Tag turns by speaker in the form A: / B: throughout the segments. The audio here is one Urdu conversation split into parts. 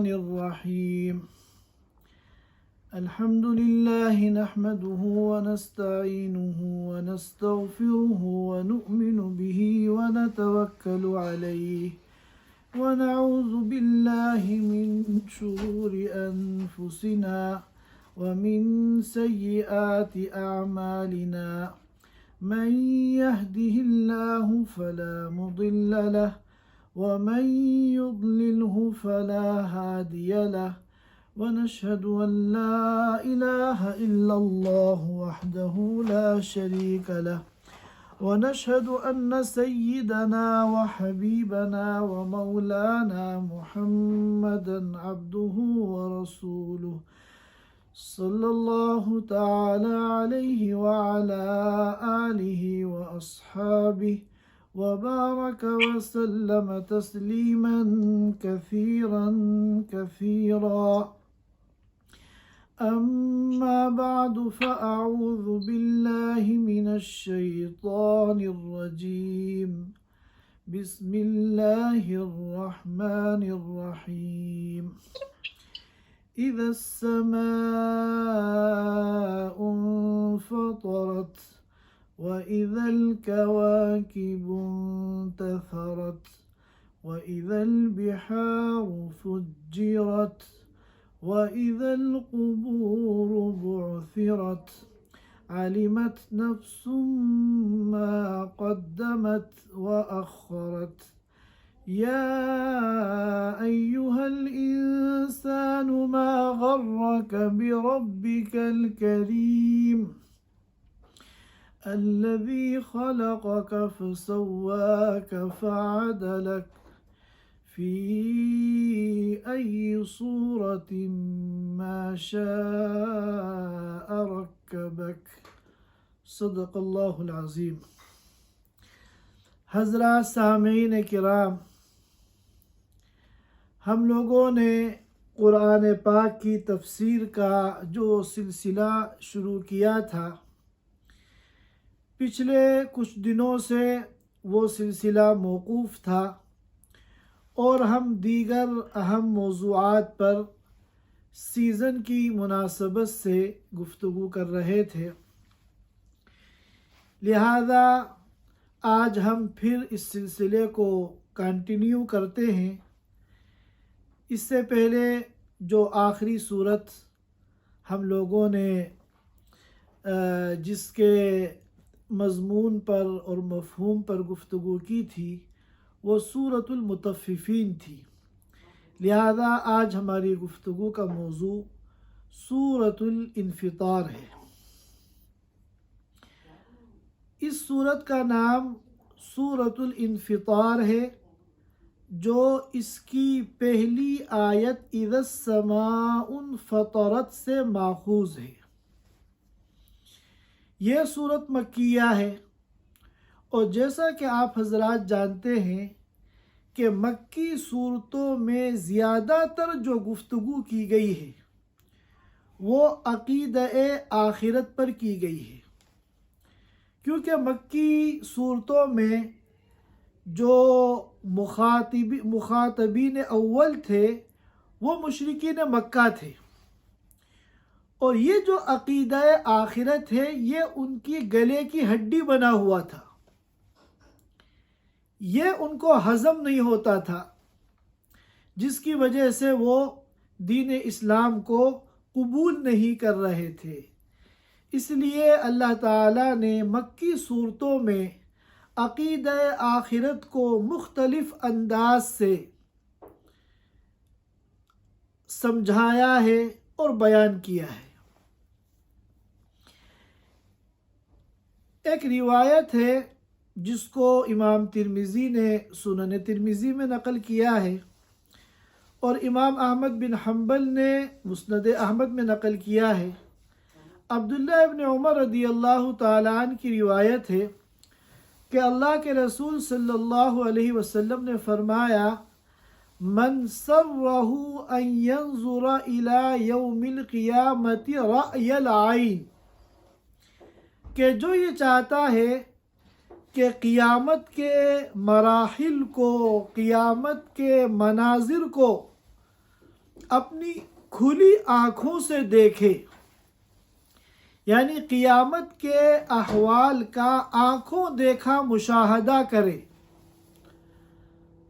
A: الرحيم الحمد لله نحمده ونستعينه ونستغفره ونؤمن به ونتوكل عليه ونعوذ بالله من شرور أنفسنا ومن سيئات أعمالنا من يهده الله فلا مضل له ومن يضلله فلا هادي له ونشهد أن لا إله إلا الله وحده لا شريك له ونشهد أن سيدنا وحبيبنا ومولانا محمدا عبده ورسوله صلى الله تعالى عليه وعلى آله وأصحابه وبارك وسلم تسليما كثيرا كثيرا أما بعد فأعوذ بالله من الشيطان الرجيم بسم الله الرحمن الرحيم إذا السماء انفطرت وإذا الكواكب انتثرت وإذا البحار فجرت وإذا القبور بعثرت علمت نفس ما قدمت وأخرت يا أيها الإنسان ما غرك بربك الكريم الذي خلقك فسواك فعدلك في أي صورة ما شاء ركبك صدق اللہ العظیم۔ حضرات سامعین کرام، ہم لوگوں نے قرآن پاک کی تفسیر کا جو سلسلہ شروع کیا تھا، پچھلے کچھ دنوں سے وہ سلسلہ موقوف تھا اور ہم دیگر اہم موضوعات پر سیزن کی مناسبت سے گفتگو کر رہے تھے، لہذا آج ہم پھر اس سلسلے کو کنٹینیو کرتے ہیں۔ اس سے پہلے جو آخری صورت ہم لوگوں نے جس کے مضمون پر اور مفہوم پر گفتگو کی تھی وہ سورۃ المطففین تھی، لہذا آج ہماری گفتگو کا موضوع سورۃ الانفطار ہے۔ اس سورت کا نام سورۃ الانفطار ہے، جو اس کی پہلی آیت اذا السماء انفطرت سے ماخوذ ہے۔ یہ سورت مکیہ ہے، اور جیسا کہ آپ حضرات جانتے ہیں کہ مکی صورتوں میں زیادہ تر جو گفتگو کی گئی ہے وہ عقیدہ آخرت پر کی گئی ہے، کیونکہ مکی صورتوں میں جو مخاطبین اول تھے وہ مشرکین مکہ تھے، اور یہ جو عقیدہ آخرت ہے یہ ان کی گلے کی ہڈی بنا ہوا تھا، یہ ان کو ہضم نہیں ہوتا تھا، جس کی وجہ سے وہ دین اسلام کو قبول نہیں کر رہے تھے۔ اس لیے اللہ تعالیٰ نے مکی صورتوں میں عقیدہ آخرت کو مختلف انداز سے سمجھایا ہے اور بیان کیا ہے۔ ایک روایت ہے جس کو امام ترمذی نے سنن ترمذی میں نقل کیا ہے، اور امام احمد بن حنبل نے مسند احمد میں نقل کیا ہے۔ عبداللہ ابن عمر رضی اللہ تعالیٰ عنہ کی روایت ہے کہ اللہ کے رسول صلی اللہ علیہ وسلم نے فرمایا، من سرہ ان ينظر الى یوم القیامت رأی العین، کہ جو یہ چاہتا ہے کہ قیامت کے مراحل کو، قیامت کے مناظر کو اپنی کھلی آنکھوں سے دیکھے، یعنی قیامت کے احوال کا آنکھوں دیکھا مشاہدہ کرے،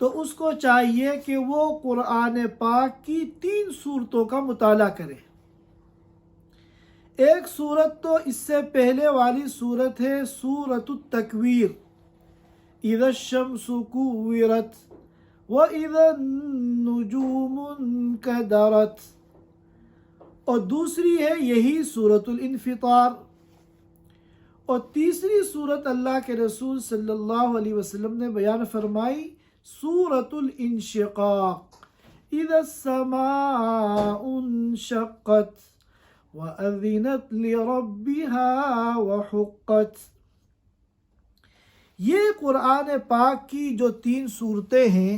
A: تو اس کو چاہیے کہ وہ قرآن پاک کی 3 صورتوں کا مطالعہ کرے۔ ایک صورت تو اس سے پہلے والی صورت ہے سورۃ التکویر، اذا الشمس کورت واذا النجوم انکدرت، اور دوسری ہے یہی سورۃ الانفطار، اور تیسری صورت اللہ کے رسول صلی اللہ علیہ وسلم نے بیان فرمائی سورۃ الانشقاق، اذا السماء انشقت وَأَذِنَتْ لِرَبِّهَا وَحُقَّتْ۔ یہ قرآن پاک کی جو 3 صورتیں ہیں،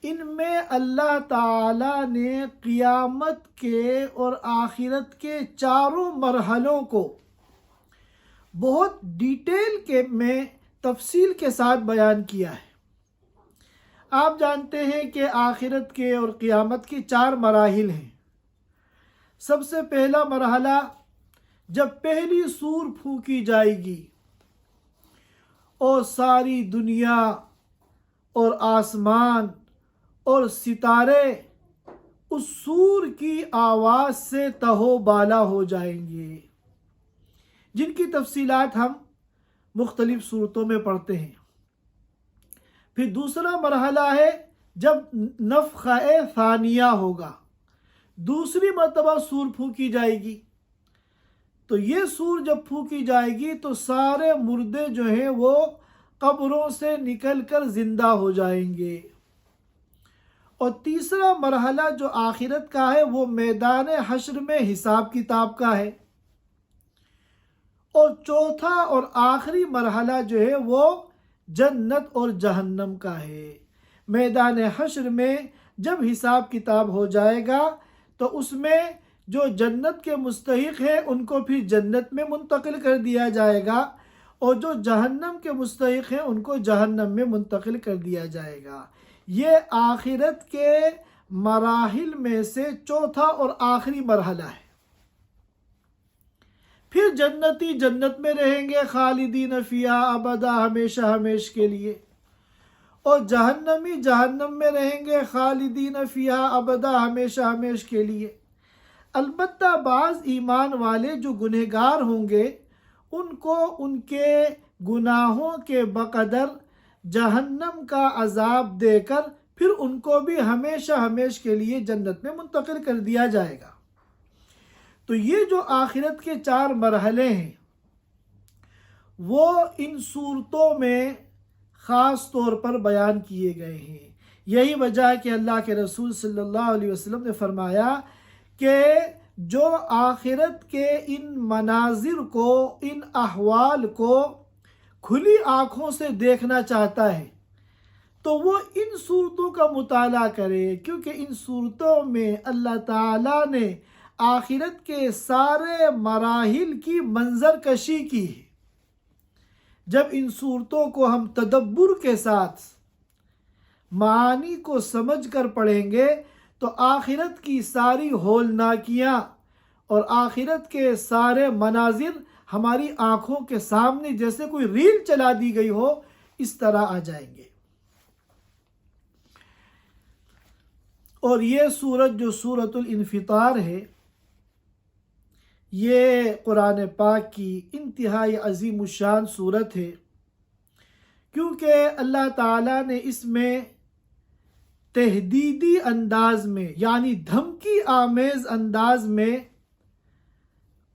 A: ان میں اللہ تعالیٰ نے قیامت کے اور آخرت کے چاروں مرحلوں کو بہت ڈیٹیل میں تفصیل کے ساتھ بیان کیا ہے۔ آپ جانتے ہیں کہ آخرت کے اور قیامت کے 4 مراحل ہیں۔ سب سے پہلا مرحلہ، جب پہلی سور پھونکی جائے گی اور ساری دنیا اور آسمان اور ستارے اس سور کی آواز سے تہو بالا ہو جائیں گے، جن کی تفصیلات ہم مختلف صورتوں میں پڑھتے ہیں۔ پھر دوسرا مرحلہ ہے جب نفخہ ثانیہ ہوگا، دوسری مرتبہ سور پھونکی جائے گی، تو یہ سور جب پھونکی جائے گی تو سارے مردے جو ہیں وہ قبروں سے نکل کر زندہ ہو جائیں گے۔ اور تیسرا مرحلہ جو آخرت کا ہے وہ میدان حشر میں حساب کتاب کا ہے۔ اور چوتھا اور آخری مرحلہ جو ہے وہ جنت اور جہنم کا ہے۔ میدان حشر میں جب حساب کتاب ہو جائے گا تو اس میں جو جنت کے مستحق ہیں ان کو پھر جنت میں منتقل کر دیا جائے گا، اور جو جہنم کے مستحق ہیں ان کو جہنم میں منتقل کر دیا جائے گا۔ یہ آخرت کے مراحل میں سے چوتھا اور آخری مرحلہ ہے۔ پھر جنتی جنت میں رہیں گے خالدین فیہا ابدا، ہمیشہ ہمیش کے لیے، اور جہنمی جہنم میں رہیں گے خالدین فیہا ابدا، ہمیشہ ہمیش کے لیے۔ البتہ بعض ایمان والے جو گنہگار ہوں گے ان کو ان کے گناہوں کے بقدر جہنم کا عذاب دے کر پھر ان کو بھی ہمیشہ ہمیش کے لیے جنت میں منتقل کر دیا جائے گا۔ تو یہ جو آخرت کے 4 مرحلے ہیں وہ ان صورتوں میں خاص طور پر بیان کیے گئے ہیں۔ یہی وجہ ہے کہ اللہ کے رسول صلی اللہ علیہ وسلم نے فرمایا کہ جو آخرت کے ان مناظر کو، ان احوال کو کھلی آنکھوں سے دیکھنا چاہتا ہے تو وہ ان صورتوں کا مطالعہ کرے، کیونکہ ان صورتوں میں اللہ تعالیٰ نے آخرت کے سارے مراحل کی منظر کشی کی ہے۔ جب ان صورتوں کو ہم تدبر کے ساتھ معانی کو سمجھ کر پڑھیں گے تو آخرت کی ساری ہولناکیاں اور آخرت کے سارے مناظر ہماری آنکھوں کے سامنے جیسے کوئی ریل چلا دی گئی ہو اس طرح آ جائیں گے۔ اور یہ سورت جو سورۃ الانفطار ہے، یہ قرآن پاک کی انتہائی عظیم الشان سورت ہے، کیونکہ اللہ تعالیٰ نے اس میں تہدیدی انداز میں، یعنی دھمکی آمیز انداز میں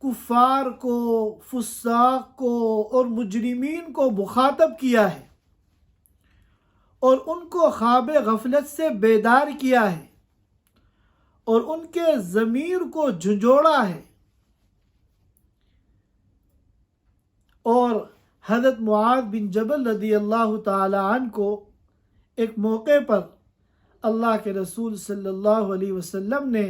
A: کفار کو، فساق کو اور مجرمین کو مخاطب کیا ہے اور ان کو خواب غفلت سے بیدار کیا ہے اور ان کے ضمیر کو جھنجھوڑا ہے۔ اور حضرت معاذ بن جبل رضی اللہ تعالی عنہ کو ایک موقع پر اللہ کے رسول صلی اللہ علیہ وسلم نے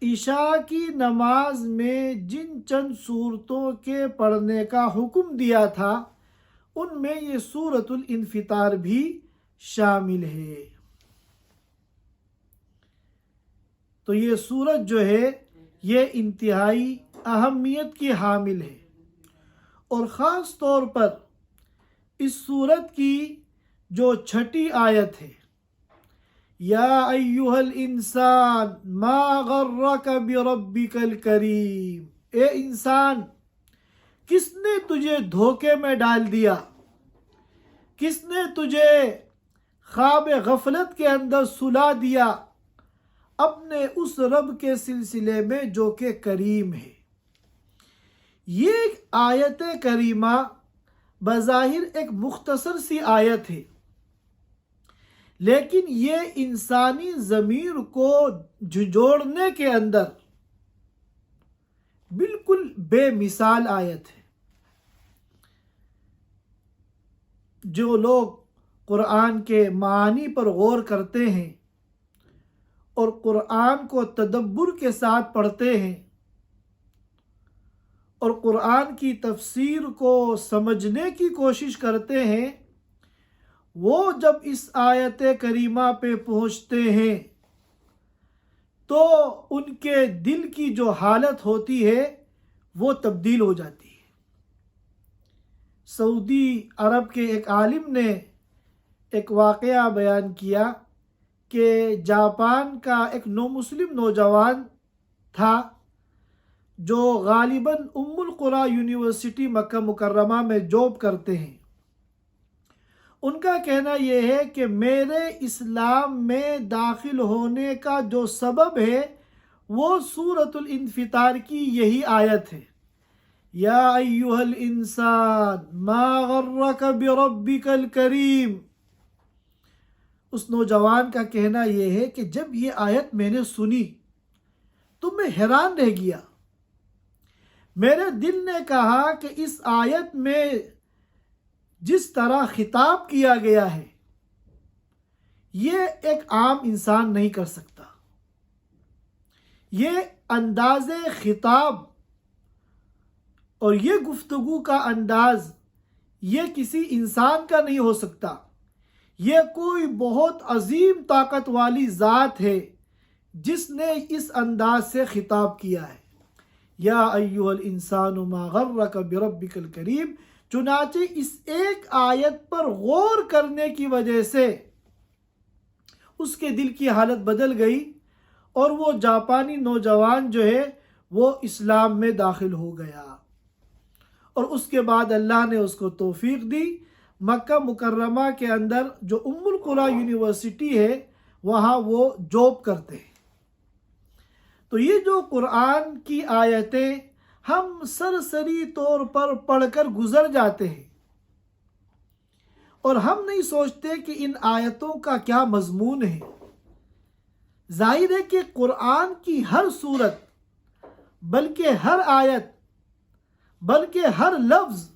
A: عشاء کی نماز میں جن چند صورتوں کے پڑھنے کا حکم دیا تھا ان میں یہ سورۃ الانفطار بھی شامل ہے۔ تو یہ سورت جو ہے یہ انتہائی اہمیت کی حامل ہے، اور خاص طور پر اس سورت کی جو چھٹی آیت ہے، یا ایھا الانسان ما غرک بربک الکریم، اے انسان کس نے تجھے دھوکے میں ڈال دیا، کس نے تجھے خواب غفلت کے اندر سلا دیا اپنے اس رب کے سلسلے میں جو کہ کریم ہے۔ یہ آیت کریمہ بظاہر ایک مختصر سی آیت ہے، لیکن یہ انسانی ضمیر کو جھنجھوڑنے کے اندر بالکل بے مثال آیت ہے۔ جو لوگ قرآن کے معانی پر غور کرتے ہیں اور قرآن کو تدبر کے ساتھ پڑھتے ہیں اور قرآن کی تفسیر کو سمجھنے کی کوشش کرتے ہیں، وہ جب اس آیت کریمہ پہ پہنچتے ہیں تو ان کے دل کی جو حالت ہوتی ہے وہ تبدیل ہو جاتی ہے۔ سعودی عرب کے ایک عالم نے ایک واقعہ بیان کیا کہ جاپان کا ایک مسلم نوجوان تھا جو غالباً ام القریٰ یونیورسٹی مکہ مکرمہ میں جاب کرتے ہیں۔ ان کا کہنا یہ ہے کہ میرے اسلام میں داخل ہونے کا جو سبب ہے وہ سورۃ الانفطار کی یہی آیت ہے، یا ایھا الانسان ما غرک بربک الکریم۔ اس نوجوان کا کہنا یہ ہے کہ جب یہ آیت میں نے سنی تو میں حیران رہ گیا۔ میرے دل نے کہا کہ اس آیت میں جس طرح خطاب کیا گیا ہے یہ ایک عام انسان نہیں کر سکتا۔ یہ انداز خطاب اور یہ گفتگو کا انداز یہ کسی انسان کا نہیں ہو سکتا، یہ کوئی بہت عظیم طاقت والی ذات ہے جس نے اس انداز سے خطاب کیا ہے، یا ایھا الانسان ما غرک بربک الکریم۔ چنانچہ اس ایک آیت پر غور کرنے کی وجہ سے اس کے دل کی حالت بدل گئی اور وہ جاپانی نوجوان جو ہے وہ اسلام میں داخل ہو گیا، اور اس کے بعد اللہ نے اس کو توفیق دی، مکہ مکرمہ کے اندر جو ام القریٰ یونیورسٹی ہے وہاں وہ جاب کرتے ہیں۔ تو یہ جو قرآن کی آیتیں ہم سرسری طور پر پڑھ کر گزر جاتے ہیں اور ہم نہیں سوچتے کہ ان آیتوں کا کیا مضمون ہے۔ ظاہر ہے کہ قرآن کی ہر صورت، بلکہ ہر آیت، بلکہ ہر لفظ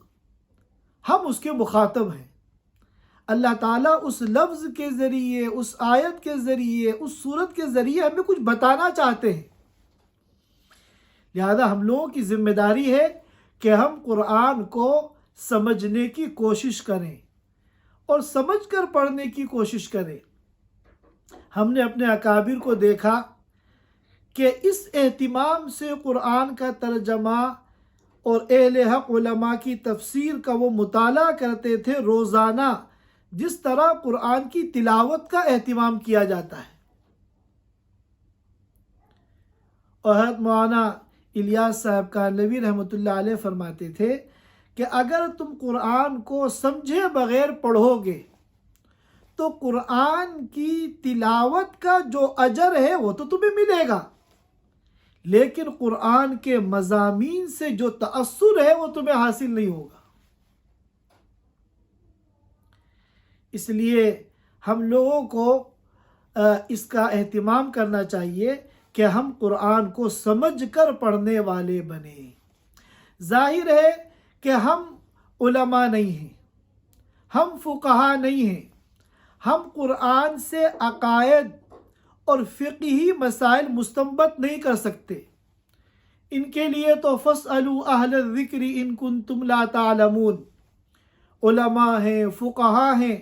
A: ہم اس کے مخاطب ہیں۔ اللہ تعالیٰ اس لفظ کے ذریعے، اس آیت کے ذریعے، اس صورت کے ذریعے ہمیں کچھ بتانا چاہتے ہیں، لہذا ہم لوگوں کی ذمہ داری ہے کہ ہم قرآن کو سمجھنے کی کوشش کریں اور سمجھ کر پڑھنے کی کوشش کریں۔ ہم نے اپنے اکابر کو دیکھا کہ اس اہتمام سے قرآن کا ترجمہ اور اہل حق علماء کی تفسیر کا وہ مطالعہ کرتے تھے روزانہ، جس طرح قرآن کی تلاوت کا اہتمام کیا جاتا ہے۔ اور حضرت مولانا الیاس صاحب کانلوی رحمۃ اللہ علیہ فرماتے تھے کہ اگر تم قرآن کو سمجھے بغیر پڑھو گے تو قرآن کی تلاوت کا جو اجر ہے وہ تو تمہیں ملے گا، لیکن قرآن کے مضامین سے جو تأثر ہے وہ تمہیں حاصل نہیں ہوگا۔ اس لیے ہم لوگوں کو اس کا اہتمام کرنا چاہیے کہ ہم قرآن کو سمجھ کر پڑھنے والے بنیں۔ ظاہر ہے کہ ہم علماء نہیں ہیں، ہم فقہا نہیں ہیں، ہم قرآن سے عقائد اور فقہی مسائل مستنبط نہیں کر سکتے۔ ان کے لیے تو فاسألوا اہل الذکر ان کنتم لا تعلمون، علماء ہیں، فقہا ہیں،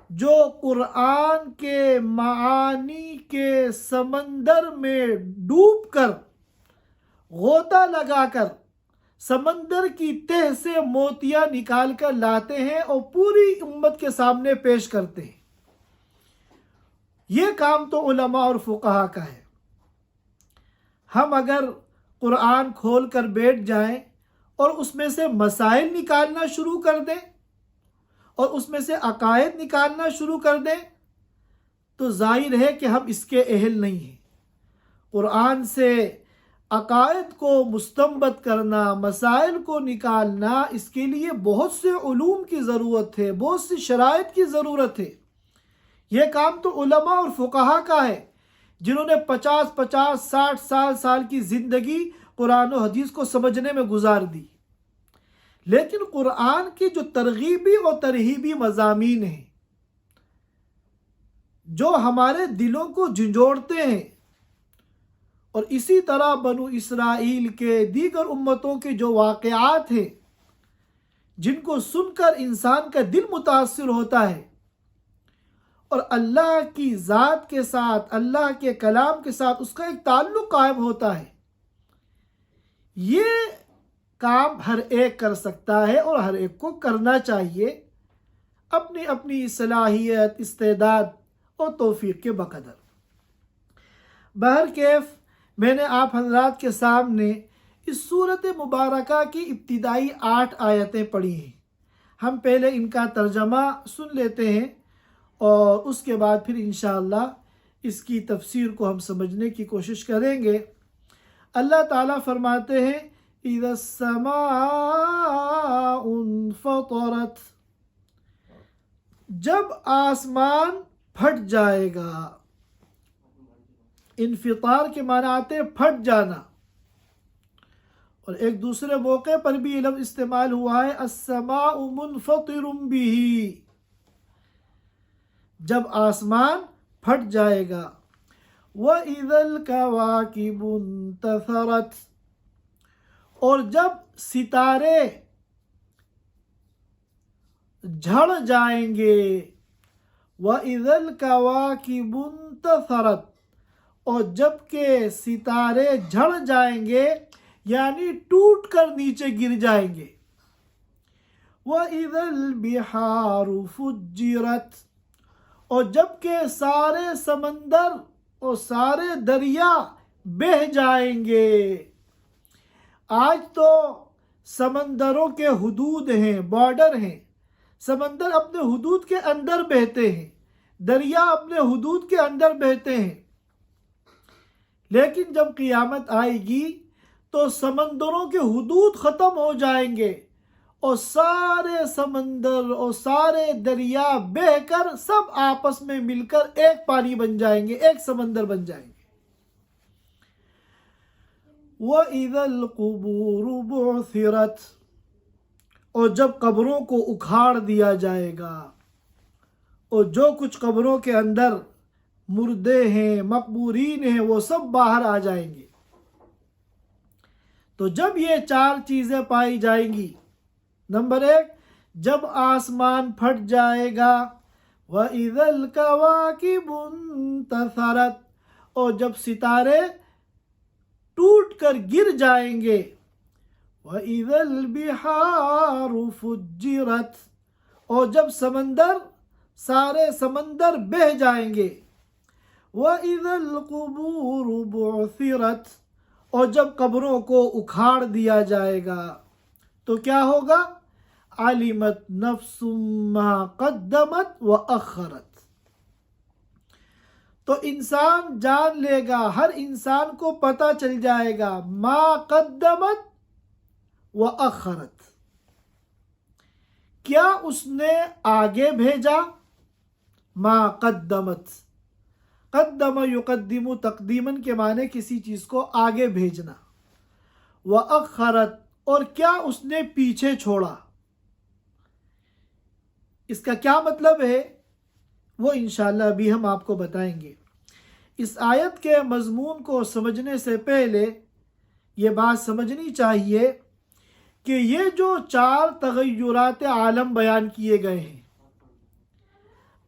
A: جو قرآن کے معانی کے سمندر میں ڈوب کر غوطہ لگا کر سمندر کی تہ سے موتیاں نکال کر لاتے ہیں اور پوری امت کے سامنے پیش کرتے ہیں. یہ کام تو علماء اور فقہا کا ہے. ہم اگر قرآن کھول کر بیٹھ جائیں اور اس میں سے مسائل نکالنا شروع کر دیں اور اس میں سے عقائد نکالنا شروع کر دیں تو ظاہر ہے کہ ہم اس کے اہل نہیں ہیں. قرآن سے عقائد کو مستنبط کرنا، مسائل کو نکالنا، اس کے لیے بہت سے علوم کی ضرورت ہے، بہت سی شرائط کی ضرورت ہے. یہ کام تو علماء اور فقہا کا ہے جنہوں نے 50 60 کی زندگی قرآن و حدیث کو سمجھنے میں گزار دی. لیکن قرآن کی جو ترغیبی اور ترہیبی مضامین ہیں جو ہمارے دلوں کو جھنجھوڑتے ہیں، اور اسی طرح بنو اسرائیل کے دیگر امتوں کے جو واقعات ہیں جن کو سن کر انسان کا دل متاثر ہوتا ہے اور اللہ کی ذات کے ساتھ، اللہ کے کلام کے ساتھ اس کا ایک تعلق قائم ہوتا ہے، یہ کام ہر ایک کر سکتا ہے اور ہر ایک کو کرنا چاہیے اپنی اپنی صلاحیت، استعداد اور توفیق کے بقدر. بہرکیف میں نے آپ حضرات کے سامنے اس صورت مبارکہ کی ابتدائی 8 آیتیں پڑھی ہیں. ہم پہلے ان کا ترجمہ سن لیتے ہیں اور اس کے بعد پھر انشاءاللہ اس کی تفسیر کو ہم سمجھنے کی کوشش کریں گے. اللہ تعالیٰ فرماتے ہیں اِذَا السَّمَاءُ انفطرت، جب آسمان پھٹ جائے گا. انفطار کے معنی آتے ہیں پھٹ جانا، اور ایک دوسرے موقع پر بھی یہ لفظ استعمال ہوا ہے السماء منفطر به، جب آسمان پھٹ جائے گا. وَإِذَا الْكَوَاكِبُ انتثرت، اور جب ستارے جھڑ جائیں گے. وَإِذَا الْكَوَاكِبُ انتثرت، اور جب کہ ستارے جھڑ جائیں گے یعنی ٹوٹ کر نیچے گر جائیں گے. وَإِذَا الْبِحَارُ فُجِّرَتْ، اور جب کہ سارے سمندر اور سارے دریا بہہ جائیں گے. آج تو سمندروں کے حدود ہیں، بارڈر ہیں، سمندر اپنے حدود کے اندر بہتے ہیں، دریا اپنے حدود کے اندر بہتے ہیں. لیکن جب قیامت آئے گی تو سمندروں کے حدود ختم ہو جائیں گے اور سارے سمندر اور سارے دریا بہہ کر سب آپس میں مل کر ایک پانی بن جائیں گے، ایک سمندر بن جائیں گے. وَإِذَا الْقُبُورُ بُعْثِرَتْ، اور جب قبروں کو اکھاڑ دیا جائے گا اور جو کچھ قبروں کے اندر مردے ہیں، مقبورین ہیں، وہ سب باہر آ جائیں گے. تو جب یہ 4 چیزیں پائی جائیں گی، نمبر 1 جب آسمان پھٹ جائے گا، وَإِذَا الْكَوَاكِبُ انتثرت، اور جب ستارے ٹوٹ کر گر جائیں گے. وَإِذَا الْبِحَارُ فُجِّرَتْ، اور جب سارے سمندر بہہ جائیں گے. وَإِذَا الْقُبُورُ بُعْثِرَتْ، اور جب قبروں کو اکھاڑ دیا جائے گا تو کیا ہوگا؟ عَلِمَتْ نَفْسٌ مَا قَدَّمَتْ وَأَخَّرَتْ، تو انسان جان لے گا، ہر انسان کو پتہ چل جائے گا ما قدمت وَأَخَّرَتْ، کیا اس نے آگے بھیجا. ما قدمت، قدم یقدم تقدیماً کے معنی کسی چیز کو آگے بھیجنا. وَأَخَّرَتْ، اور کیا اس نے پیچھے چھوڑا. اس کا کیا مطلب ہے وہ انشاءاللہ ابھی ہم آپ کو بتائیں گے. اس آیت کے مضمون کو سمجھنے سے پہلے یہ بات سمجھنی چاہیے کہ یہ جو 4 تغیرات عالم بیان کیے گئے ہیں،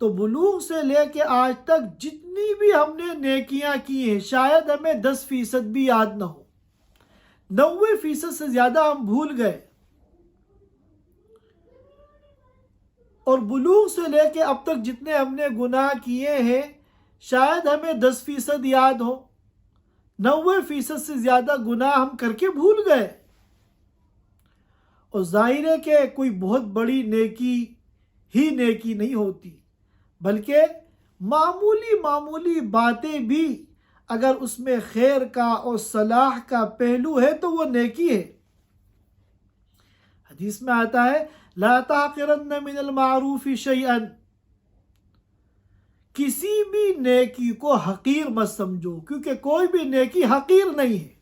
A: تو بلوغ سے لے کے آج تک جتنی بھی ہم نے نیکیاں کی ہیں شاید ہمیں 10% بھی یاد نہ ہو، 90% سے زیادہ ہم بھول گئے، اور بلوغ سے لے کے اب تک جتنے ہم نے گناہ کیے ہیں شاید ہمیں 10% یاد ہو، 90% سے زیادہ گناہ ہم کر کے بھول گئے۔ اور ظاہر ہے کہ کوئی بہت بڑی نیکی ہی نیکی نہیں ہوتی، بلکہ معمولی معمولی باتیں بھی اگر اس میں خیر کا اور صلاح کا پہلو ہے تو وہ نیکی ہے۔ حدیث میں آتا ہے لا تحقرن من المعروف شیئا، کسی بھی نیکی کو حقیر مت سمجھو، کیونکہ کوئی بھی نیکی حقیر نہیں ہے۔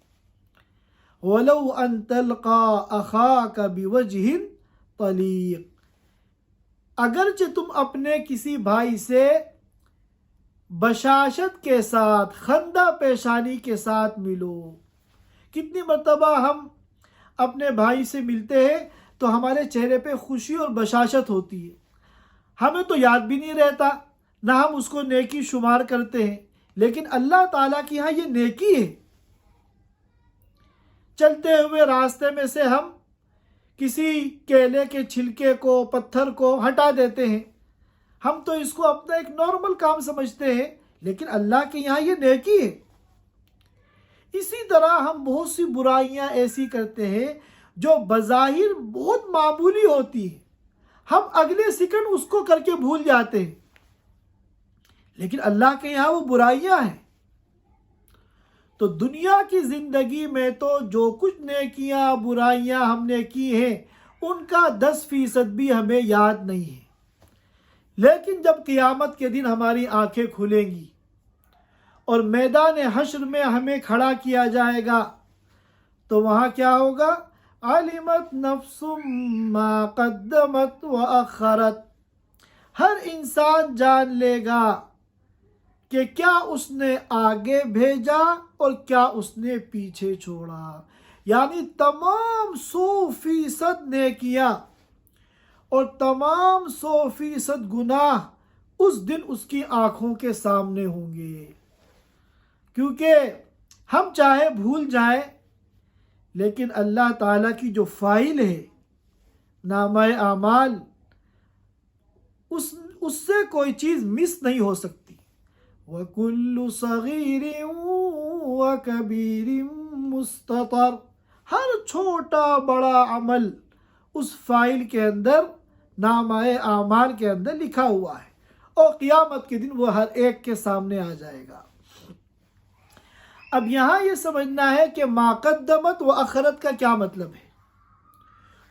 A: وَلَوْ أَن تَلْقَى أَخَاكَ بِوَجْهٍ طَلِيقٍ، اگرچہ تم اپنے کسی بھائی سے بشاشت کے ساتھ، خندہ پیشانی کے ساتھ ملو۔ کتنی مرتبہ ہم اپنے بھائی سے ملتے ہیں تو ہمارے چہرے پہ خوشی اور بشاشت ہوتی ہے، ہمیں تو یاد بھی نہیں رہتا، نہ ہم اس کو نیکی شمار کرتے ہیں، لیکن اللہ تعالیٰ کی ہاں یہ نیکی ہے۔ چلتے ہوئے راستے میں سے ہم کسی کیلے کے چھلکے کو، پتھر کو ہٹا دیتے ہیں، ہم تو اس کو اپنا ایک نارمل کام سمجھتے ہیں، لیکن اللہ کے یہاں یہ نیکی ہے۔ اسی طرح ہم بہت سی برائیاں ایسی کرتے ہیں جو بظاہر بہت معمولی ہوتی ہیں، ہم اگلے سیکنڈ اس کو کر کے بھول جاتے ہیں، لیکن اللہ کے یہاں وہ برائیاں ہیں۔ تو دنیا کی زندگی میں تو جو کچھ نیکیاں برائیاں ہم نے کی ہیں ان کا 10% بھی ہمیں یاد نہیں ہے، لیکن جب قیامت کے دن ہماری آنکھیں کھلیں گی اور میدان حشر میں ہمیں کھڑا کیا جائے گا تو وہاں کیا ہوگا؟ علمت نفس ما قدمت وأخرت، ہر انسان جان لے گا کہ کیا اس نے آگے بھیجا اور کیا اس نے پیچھے چھوڑا، یعنی تمام 100% نیکیاں اور تمام 100% گناہ اس دن اس کی آنکھوں کے سامنے ہوں گے، کیونکہ ہم چاہے بھول جائیں لیکن اللہ تعالیٰ کی جو فائل ہے نامہ اعمال، اس سے کوئی چیز مس نہیں ہو سکتی۔ وَكُلُّ صَغِيرٍ وَكَبِيرٍ مُسْتَطَرٍ، ہر چھوٹا بڑا عمل اس فائل کے اندر، نامہ اعمال کے اندر لکھا ہوا ہے، اور قیامت کے دن وہ ہر ایک کے سامنے آ جائے گا۔ اب یہاں یہ سمجھنا ہے کہ ما قدمت و اخرت کا کیا مطلب ہے۔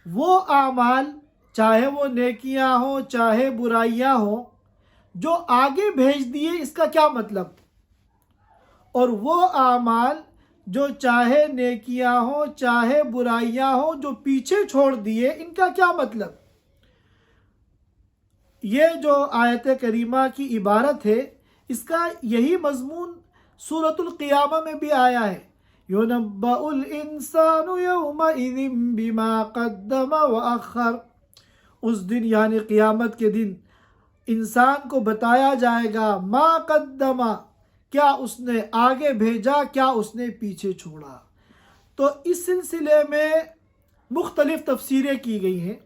A: وہ اعمال، چاہے وہ نیکیاں ہوں چاہے برائیاں ہوں، جو آگے بھیج دیے، اس کا کیا مطلب؟ اور وہ اعمال جو چاہے نیکیاں ہوں چاہے برائیاں ہوں جو پیچھے چھوڑ دیے، ان کا کیا مطلب؟ یہ جو آیت کریمہ کی عبارت ہے اس کا یہی مضمون سورۃ القیامہ میں بھی آیا ہے، یُنَبَّأُ الْإِنسَانُ يَوْمَئِذٍ بِمَا قَدَّمَ وَأَخَّرَ، اس دن یعنی قیامت کے دن انسان کو بتایا جائے گا ما قدمہ، کیا اس نے آگے بھیجا کیا اس نے پیچھے چھوڑا۔ تو اس سلسلے میں مختلف تفسیریں کی گئی ہیں،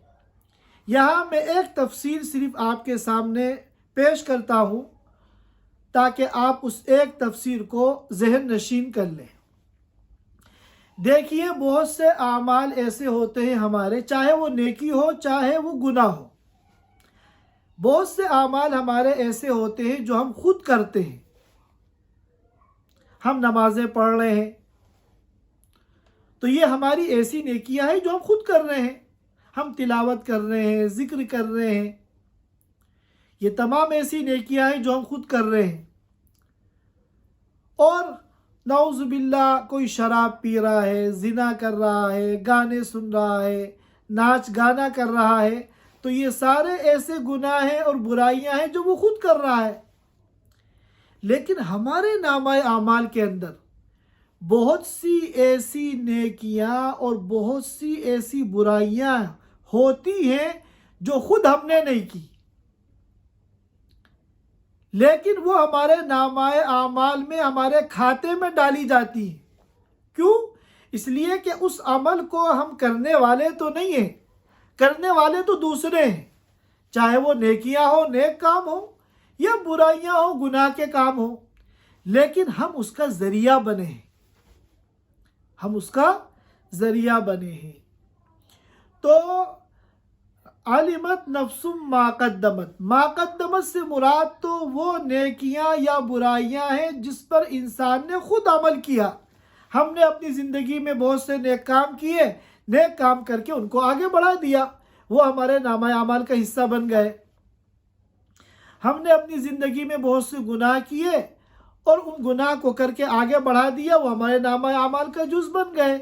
A: یہاں میں ایک تفسیر صرف آپ کے سامنے پیش کرتا ہوں تاکہ آپ اس ایک تفسیر کو ذہن نشین کر لیں۔ دیکھیے بہت سے اعمال ایسے ہوتے ہیں ہمارے، چاہے وہ نیکی ہو چاہے وہ گناہ ہو، بہت سے اعمال ہمارے ایسے ہوتے ہیں جو ہم خود کرتے ہیں۔ ہم نمازیں پڑھ رہے ہیں تو یہ ہماری ایسی نیکیاں ہیں جو ہم خود کر رہے ہیں، ہم تلاوت کر رہے ہیں، ذکر کر رہے ہیں، یہ تمام ایسی نیکیاں ہیں جو ہم خود کر رہے ہیں۔ اور نعوذ باللہ کوئی شراب پی رہا ہے، زنا کر رہا ہے، گانے سن رہا ہے، ناچ گانا کر رہا ہے، تو یہ سارے ایسے گناہ ہیں اور برائیاں ہیں جو وہ خود کر رہا ہے، لیکن ہمارے نامہ اعمال کے اندر بہت سی ایسی نیکیاں اور بہت سی ایسی برائیاں ہوتی ہیں جو خود ہم نے نہیں کی۔ لیکن وہ ہمارے نامۂ اعمال میں ہمارے کھاتے میں ڈالی جاتی ہیں۔ کیوں؟ اس لیے کہ اس عمل کو ہم کرنے والے تو نہیں ہیں، کرنے والے تو دوسرے ہیں، چاہے وہ نیکیاں ہو، نیک کام ہو، یا برائیاں ہو، گناہ کے کام ہو، لیکن ہم اس کا ذریعہ بنے ہیں، ہم اس کا ذریعہ بنے ہیں۔ تو علمت نفس ما قدمت، ما قدمت سے مراد تو وہ نیکیاں یا برائیاں ہیں جس پر انسان نے خود عمل کیا۔ ہم نے اپنی زندگی میں بہت سے نیک کام کیے، نیک کام کر کے ان کو آگے بڑھا دیا، وہ ہمارے نامۂ اعمال کا حصہ بن گئے۔ ہم نے اپنی زندگی میں بہت سے گناہ کیے اور ان گناہ کو کر کے آگے بڑھا دیا، وہ ہمارے نامۂ اعمال کا جز بن گئے۔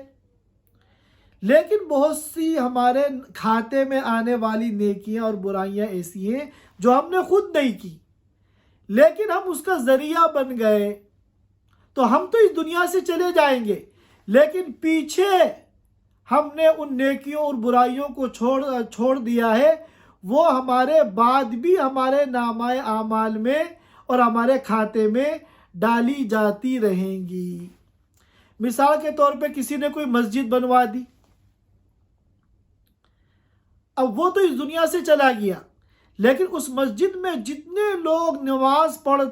A: لیکن بہت سی ہمارے کھاتے میں آنے والی نیکیاں اور برائیاں ایسی ہیں جو ہم نے خود نہیں کی، لیکن ہم اس کا ذریعہ بن گئے۔ تو ہم تو اس دنیا سے چلے جائیں گے، لیکن پیچھے ہم نے ان نیکیوں اور برائیوں کو چھوڑ دیا ہے، وہ ہمارے بعد بھی ہمارے نامۂ اعمال میں اور ہمارے کھاتے میں ڈالی جاتی رہیں گی۔ مثال کے طور پہ کسی نے کوئی مسجد بنوا دی، اب وہ تو اس دنیا سے چلا گیا، لیکن اس مسجد میں جتنے لوگ نماز پڑھتے